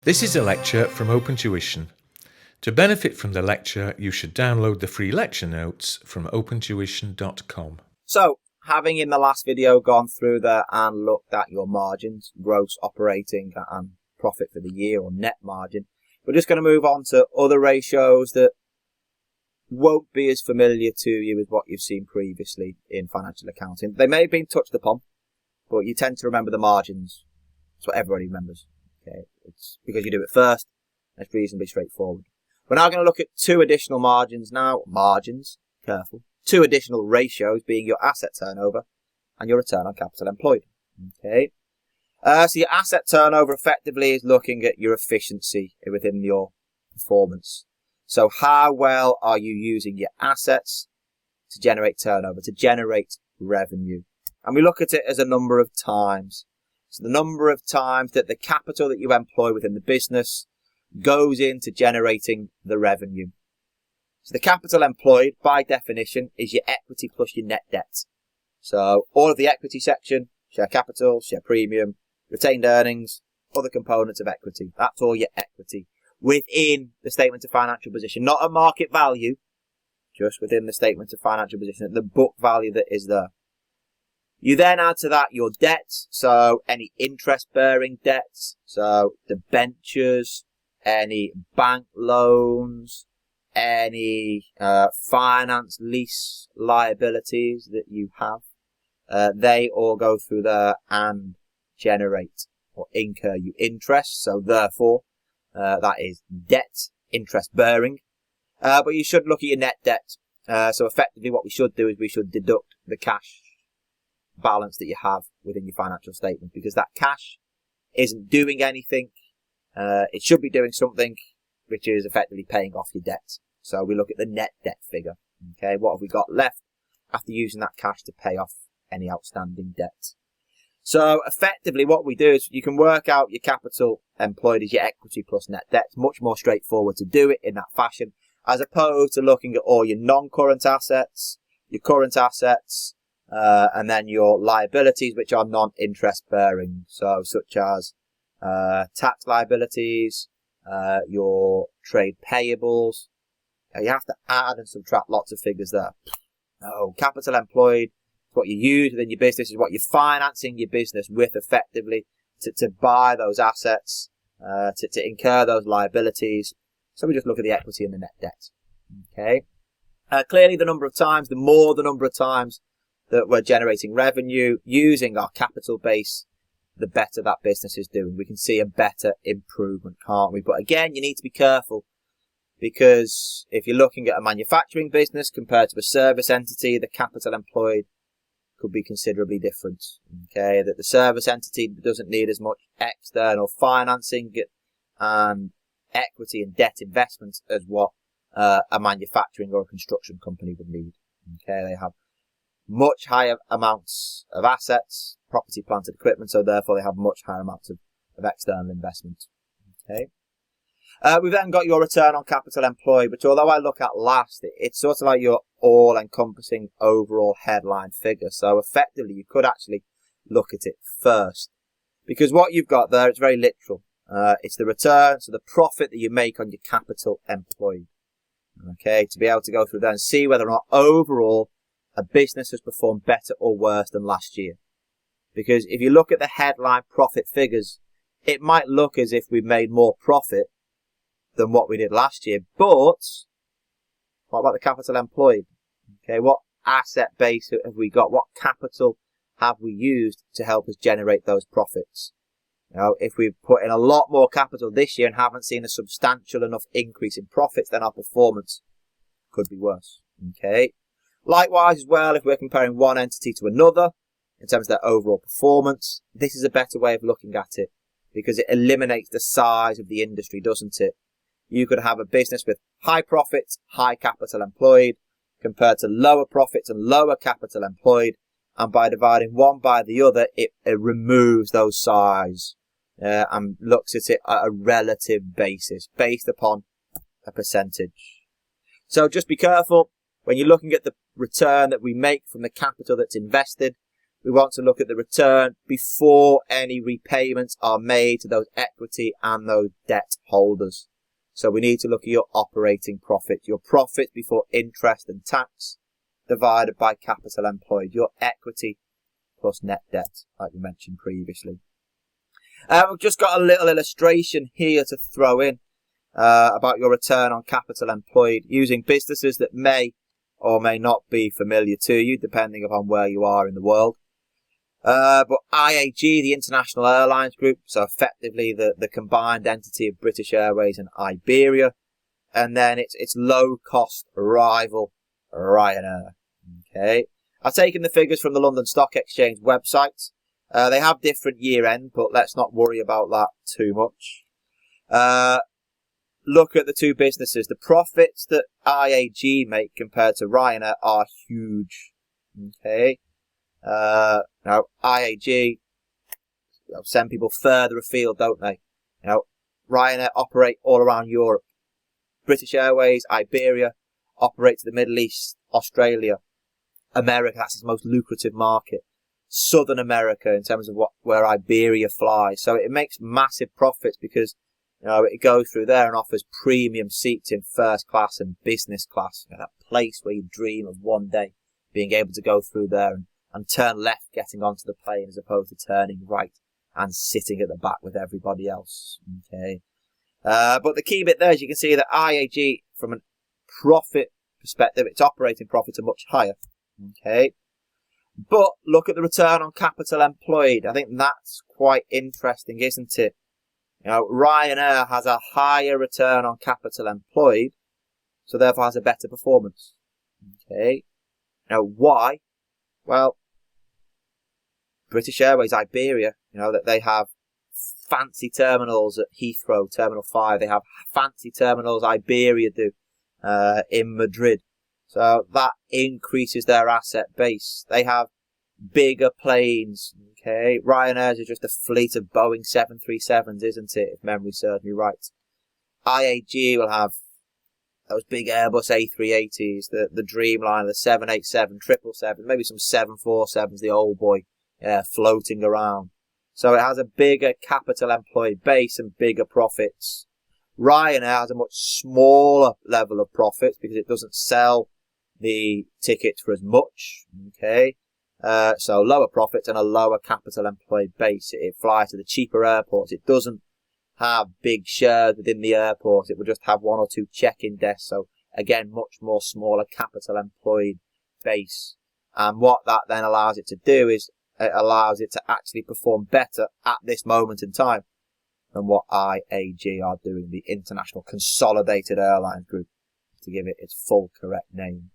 This is a lecture from OpenTuition. To benefit from the lecture, you should download the free lecture notes from opentuition.com. So, having in the last video gone through there and looked at your margins, gross operating and profit for the year or net margin, we're just going to move on to other ratios that won't be as familiar to you as what you've seen previously in financial accounting. They may have been touched upon, but you tend to remember the margins. That's what everybody remembers. Okay, it's because you do it first. It's reasonably straightforward. We're now going to look at two additional margins now. Careful. Two additional ratios being your asset turnover and your return on capital employed. Okay. So your asset turnover effectively is looking at your efficiency within your performance. So how well are you using your assets to generate turnover, to generate revenue? And we look at it as a number of times. So the number of times that the capital that you employ within the business goes into generating the revenue. So the capital employed, by definition, is your equity plus your net debt. So all of the equity section, share capital, share premium, retained earnings, other components of equity. That's all your equity within the statement of financial position, not a market value, just within the statement of financial position, the book value that is there. You then add to that your debts, so any interest-bearing debts, so debentures, any bank loans, any finance lease liabilities that you have, they all go through there and generate or incur you interest. So therefore, that is debt, interest-bearing. But you should look at your net debt. So effectively what we should do is we should deduct the cash balance that you have within your financial statement, because that cash isn't doing anything. It should be doing something, which is effectively paying off your debt. So we look at the net debt figure. Okay, what have we got left after using that cash to pay off any outstanding debt? So effectively what we do is you can work out your capital employed as your equity plus net debt. It's much more straightforward to do it in that fashion, as opposed to looking at all your non-current assets, your current assets, and then your liabilities, which are non-interest bearing. So such as tax liabilities, your trade payables. You have to add and subtract lots of figures there. Capital employed is what you use within your business, is what you're financing your business with effectively to buy those assets, to incur those liabilities. So we just look at the equity and the net debt. Okay. Clearly the number of times, the number of times that we're generating revenue using our capital base, the better that business is doing. We can see a better improvement, can't we? But again, you need to be careful, because if you're looking at a manufacturing business compared to a service entity, the capital employed could be considerably different. Okay, that the service entity doesn't need as much external financing and equity and debt investments as what a manufacturing or a construction company would need. Okay, they have much higher amounts of assets, property, plant and equipment, so therefore they have much higher amounts of external investment. Okay. We've then got your return on capital employed, which although I look at last, it's sort of like your all-encompassing overall headline figure. So effectively you could actually look at it first, because what you've got there, it's very literal. It's the return, so the profit that you make on your capital employed. Okay, to be able to go through there and see whether or not overall a business has performed better or worse than last year. Because if you look at the headline profit figures, it might look as if we've made more profit than what we did last year. But what about the capital employed? Okay, what asset base have we got? What capital have we used to help us generate those profits? You know, if we've put in a lot more capital this year and haven't seen a substantial enough increase in profits, then our performance could be worse. Okay. Likewise as well, if we're comparing one entity to another in terms of their overall performance, this is a better way of looking at it, because it eliminates the size of the industry, doesn't it? You could have a business with high profits, high capital employed, compared to lower profits and lower capital employed, and by dividing one by the other, it removes those size and looks at it at a relative basis, based upon a percentage. So just be careful when you're looking at the return that we make from the capital that's invested. we want to look at the return before any repayments are made to those equity and those debt holders. So we need to look at your operating profit, your profit before interest and tax divided by capital employed, your equity plus net debt, like we mentioned previously. We've just got a little illustration here to throw in about your return on capital employed using businesses that may or may not be familiar to you, depending upon where you are in the world. But IAG, the International Airlines Group, so effectively the combined entity of British Airways and Iberia, and then its low-cost rival, Ryanair. Okay, I've taken the figures from the London Stock Exchange website. They have different year-end, but let's not worry about that too much. Look at the two businesses. The profits that IAG make compared to Ryanair are huge. Okay. Now IAG send people further afield, don't they? Ryanair operate all around Europe. British Airways, Iberia, operate to the Middle East, Australia, America. That's its most lucrative market. Southern America, in terms of where Iberia flies. So it makes massive profits because it goes through there and offers premium seats in first class and business class. That place where you dream of one day being able to go through there and turn left getting onto the plane as opposed to turning right and sitting at the back with everybody else. Okay. But the key bit there is you can see that IAG, from a profit perspective, its operating profits are much higher. Okay. But look at the return on capital employed. I think that's quite interesting, isn't it? Ryanair has a higher return on capital employed, so therefore has a better performance. Okay. Now, why? Well, British Airways, Iberia, that they have fancy terminals at Heathrow, Terminal 5. They have fancy terminals, Iberia do, in Madrid. So that increases their asset base. They have bigger planes. Okay, Ryanair's is just a fleet of Boeing 737s, isn't it? If memory serves me right. IAG will have those big Airbus A380s, the Dreamliner, the 787, 777, maybe some 747s, the old boy, floating around. So it has a bigger capital employed base and bigger profits. Ryanair has a much smaller level of profits because it doesn't sell the tickets for as much. Okay. So lower profits and a lower capital employed base. It flies to the cheaper airports. It doesn't have big shares within the airport. It will just have one or two check-in desks. So again, much more smaller capital employed base. And what that then allows it to do is it allows it to actually perform better at this moment in time than what IAG are doing, the International Consolidated Airlines Group, to give it its full correct name.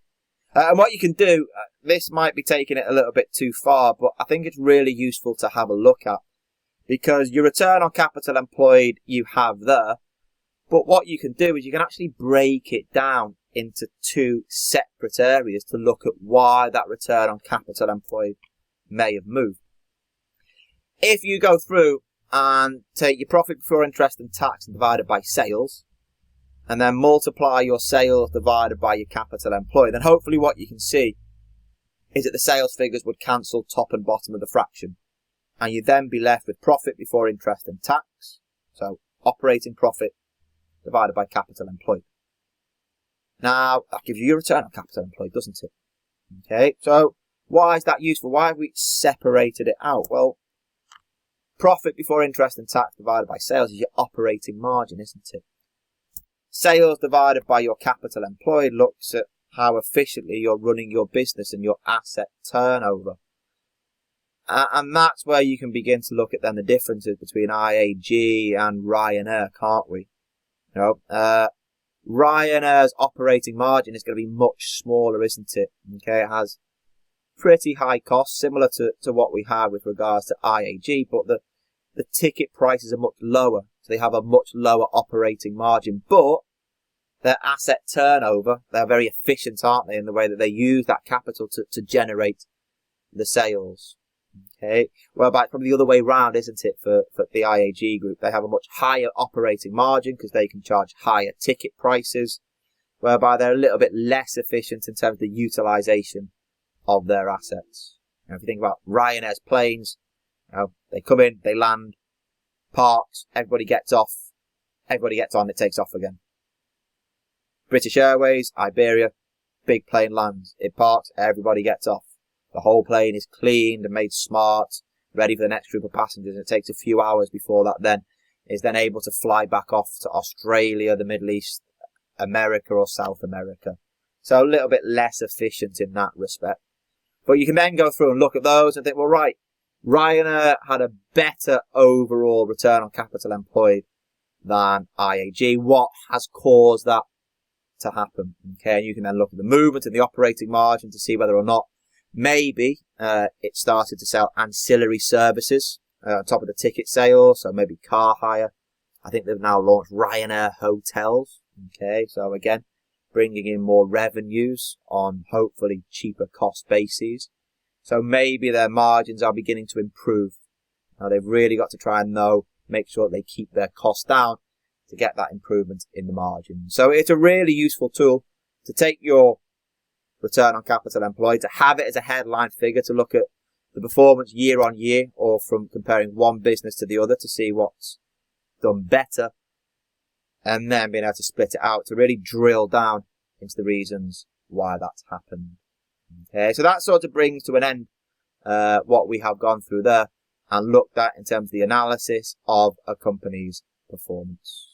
And what you can do, this might be taking it a little bit too far, but I think it's really useful to have a look at, because your return on capital employed you have there, but what you can do is you can actually break it down into two separate areas to look at why that return on capital employed may have moved. If you go through and take your profit before interest and tax and divide it by sales, and then multiply your sales divided by your capital employed, then hopefully what you can see is that the sales figures would cancel top and bottom of the fraction. And you'd then be left with profit before interest and tax. So operating profit divided by capital employed. Now, that gives you your return on capital employed, doesn't it? Okay, so why is that useful? Why have we separated it out? Well, profit before interest and tax divided by sales is your operating margin, isn't it? Sales divided by your capital employed looks at how efficiently you're running your business and your asset turnover. And that's where you can begin to look at then the differences between IAG and Ryanair, can't we? Ryanair's operating margin is going to be much smaller, isn't it? Okay, it has pretty high costs, similar to what we have with regards to IAG, but the ticket prices are much lower. So they have a much lower operating margin, but their asset turnover, they're very efficient, aren't they, in the way that they use that capital to generate the sales. Okay, whereby it's probably the other way round, isn't it, for the IAG group? They have a much higher operating margin because they can charge higher ticket prices, whereby they're a little bit less efficient in terms of the utilisation of their assets. If you think about Ryanair's planes, they come in, they land, parks, everybody gets off, everybody gets on, it takes off again. British Airways, Iberia, big plane lands, it parks, everybody gets off. The whole plane is cleaned and made smart, ready for the next group of passengers. It takes a few hours before that then is then able to fly back off to Australia, the Middle East, America or South America. So a little bit less efficient in that respect. But you can then go through and look at those and think, well, right, Ryanair had a better overall return on capital employed than IAG. What has caused that to happen? Okay, and you can then look at the movement in the operating margin to see whether or not maybe it started to sell ancillary services on top of the ticket sales, so maybe car hire. I think they've now launched Ryanair Hotels. Okay, so again, bringing in more revenues on hopefully cheaper cost bases. So maybe their margins are beginning to improve. Now they've really got to try and make sure they keep their costs down to get that improvement in the margin. So it's a really useful tool to take your return on capital employed, to have it as a headline figure, to look at the performance year on year or from comparing one business to the other to see what's done better, and then being able to split it out to really drill down into the reasons why that's happened. Okay, so that sort of brings to an end what we have gone through there and looked at in terms of the analysis of a company's performance.